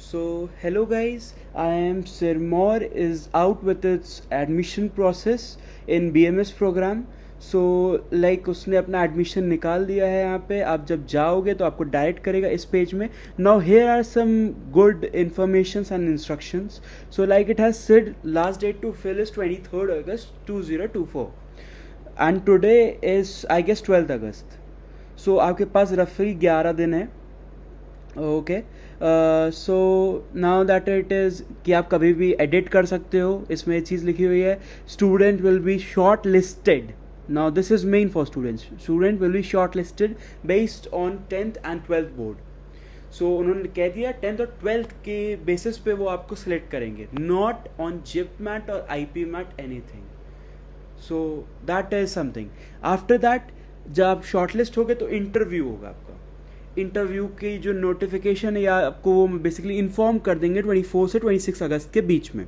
So hello guys, I am Sirmor is out with its admission process in BMS program. So like उसने अपना admission निकाल दिया है यहाँ पे. आप जब जाओगे तो आपको डायरेक्ट करेगा इस पेज में. Now here are some good informations and instructions. So like it has said last date to fill is 23rd August 2024 and today is I guess 12th August. So आपके पास रफली 11 दिन है. Okay so now that it is कि आप कभी भी edit कर सकते हो. इसमें एक चीज़ लिखी हुई है, student will be short listed. Now this is main for students. Student will be short listed based on 10th and 12th board. So उन्होंने कह दिया 10th और 12th के बेसिस पे वो आपको सिलेक्ट करेंगे, नॉट ऑन जिप मैट और IP mat anything. So that is something. After that जब आप शॉर्ट लिस्ट हो गए तो इंटरव्यू होगा आपका. इंटरव्यू की जो नोटिफिकेशन है या आपको वो बेसिकली इन्फॉर्म कर देंगे 24 से 26 अगस्त के बीच में.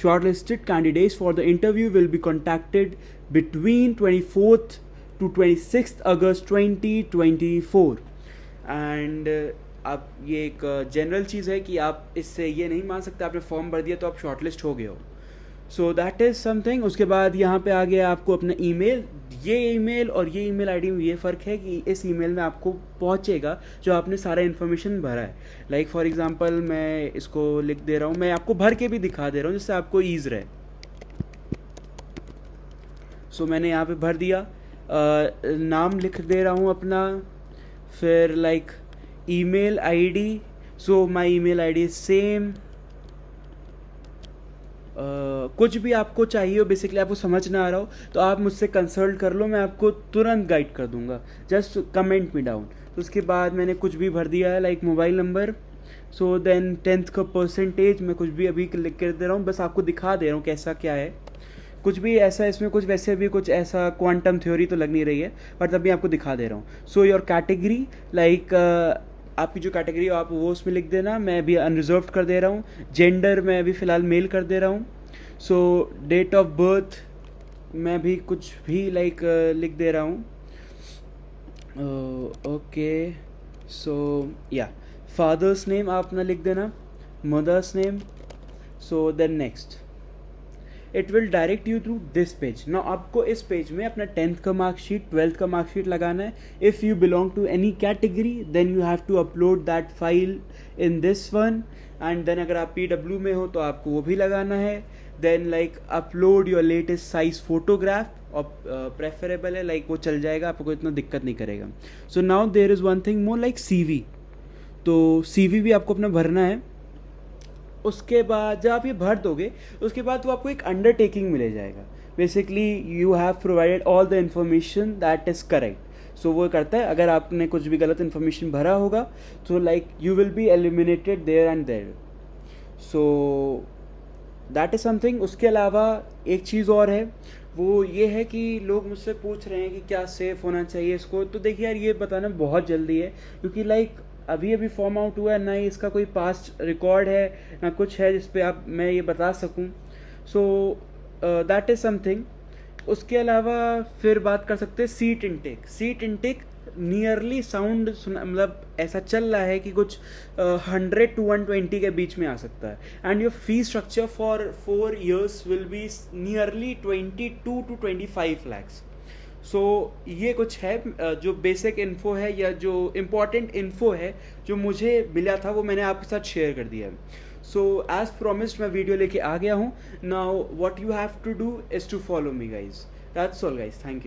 Short listed candidates for the interview will be contacted between 24th to 26th August 2024. And अब ये एक जनरल चीज़ है कि आप इससे ये नहीं मान सकते आपने फॉर्म भर दिया तो आप शॉर्ट लिस्ट हो गए हो. सो दैट इज़ समथिंग. उसके बाद यहाँ पे आ गया आपको अपना ईमेल. ये ईमेल और ये ईमेल आईडी में ये फ़र्क है कि इस ईमेल में आपको पहुँचेगा जो आपने सारा इन्फॉर्मेशन भरा है. लाइक फॉर एग्जांपल मैं इसको लिख दे रहा हूँ, मैं आपको भर के भी दिखा दे रहा हूँ जिससे आपको ईज़ रहे. सो मैंने यहाँ पे भर दिया, नाम लिख दे रहा हूँ अपना, फिर like email ID. So my email ID is same. कुछ भी आपको चाहिए हो, बेसिकली आपको समझ ना आ रहा हो तो आप मुझसे कंसल्ट कर लो, मैं आपको तुरंत गाइड कर दूंगा. Just comment me down. तो उसके बाद मैंने कुछ भी भर दिया है like mobile number. So then 10th का परसेंटेज मैं कुछ भी अभी लिख कर दे रहा हूँ, बस आपको दिखा दे रहा हूँ कैसा क्या है. कुछ भी ऐसा इसमें कुछ वैसे भी कुछ ऐसा क्वांटम थ्योरी तो लग नहीं रही है, बट तभी आपको दिखा दे रहा हूँ. सो योर कैटेगरी लाइक आपकी जो कैटेगरी हो आप वो उसमें लिख देना. मैं अभी अनरिजर्व्ड कर दे रहा हूँ. जेंडर मैं अभी फ़िलहाल मेल कर दे रहा हूँ. सो डेट ऑफ बर्थ मैं भी कुछ भी लाइक लिख दे रहा हूँ. ओके सो या फादर्स नेम आप अपना लिख देना, mother's name. So then next it will direct you through this page. Now आपको इस पेज में अपना 10th का मार्कशीट, 12th का मार्कशीट लगाना है. If you belong to any category then you have to upload that file in this one. And then अगर आप PW में हो तो आपको वो भी लगाना है. Then like upload your latest size photograph, और प्रेफरेबल है लाइक वो चल जाएगा, आपको इतना दिक्कत नहीं करेगा. So now there is one thing more like CV. तो CV भी आपको अपना भरना है. उसके बाद जब आप ये भर दोगे उसके बाद तो आपको एक अंडरटेकिंग मिले जाएगा. Basically you have provided all the information that is correct. So वो करता है अगर आपने कुछ भी गलत इन्फॉर्मेशन भरा होगा तो like you will be eliminated there and there. So that is something. उसके अलावा एक चीज़ और है, वो ये है कि लोग मुझसे पूछ रहे हैं कि क्या सेफ़ होना चाहिए इसको. तो देखिए यार, ये बताना बहुत जल्दी है क्योंकि लाइक अभी अभी फॉर्म आउट हुआ है, ना ही इसका कोई पास्ट रिकॉर्ड है ना कुछ है जिस पे आप मैं ये बता सकूं. सो दैट इज़ समथिंग. उसके अलावा फिर बात कर सकते हैं seat intake. Seat intake nearly sound मतलब ऐसा चल रहा है कि कुछ 100 to 120 के बीच में आ सकता है. And your fee structure for 4 years will be nearly 22 to 25 lakhs. सो ये कुछ है जो बेसिक इन्फो है या जो इम्पॉर्टेंट इन्फो है जो मुझे मिला था वो मैंने आपके साथ शेयर कर दिया है. सो एज प्रोमिस्ड मैं वीडियो लेके आ गया हूँ. Now what you have to do is to follow me guys. That's all guys. Thank you.